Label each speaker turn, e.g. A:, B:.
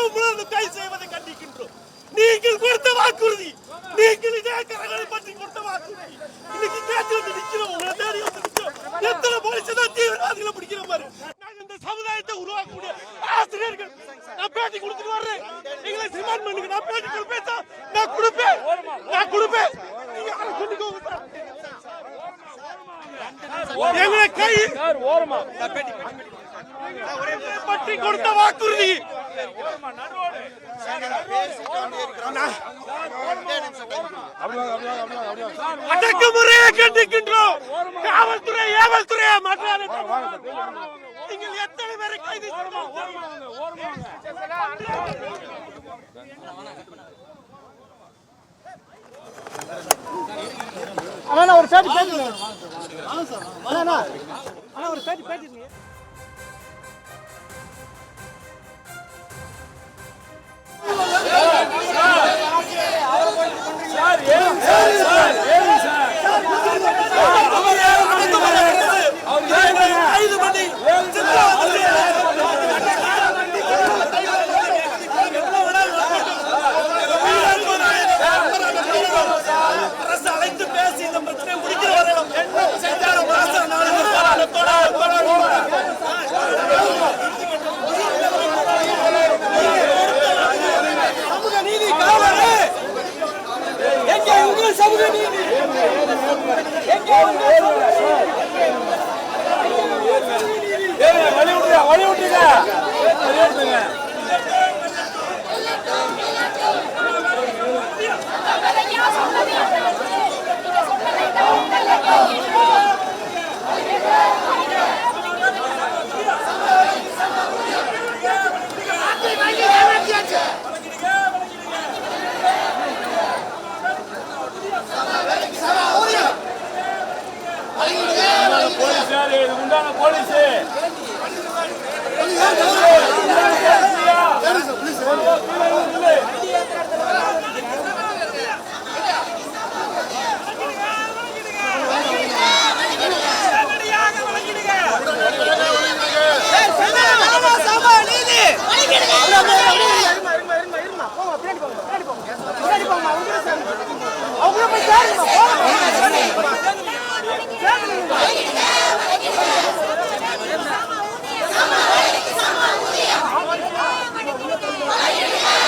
A: உலகம் முழுவதும் கைது செய்வதை கண்டிக்கின்றோம். நீங்கள் கொடுத்த வாக்குறுதி, நீங்கள் இதே கரங்களை பற்றி கொடுத்த வாக்குறுதி இன்னைக்கு கேட்டு வந்து நிக்கிறோம். உங்களை தேடி வந்து நிக்கிறோம். எத்தனை போலீஸ் தான் தீவிரவாதிகளை பிடிக்கிற மாதிரி நாங்கள் இந்த சமுதாயத்தை உருவாக்கக்கூடிய ஆசிரியர்கள். நான் பேட்டி கொடுத்துட்டு வர்றேன். எங்களை ரிமாண்ட் பண்ணுங்க. நான் பேட்டி கொடுப்பேன். நான் கொடுப்பேன். நீங்க யாரை சொல்லிக்கோங்க சார். எங்களை கை ஓரமா பற்றி கொடுத்த வாக்குறுதி அடக்குமுறையை கண்டிக்கின்றோம். காவல்துறை ஏவல்துறையை மாற்றாத நீங்கள் எத்தனை பேரை கைது அண்ணா ஒரு பேட்டி பேசுங்க. அண்ணா ஒரு பேட்டி பேசுங்க. போலீஸ்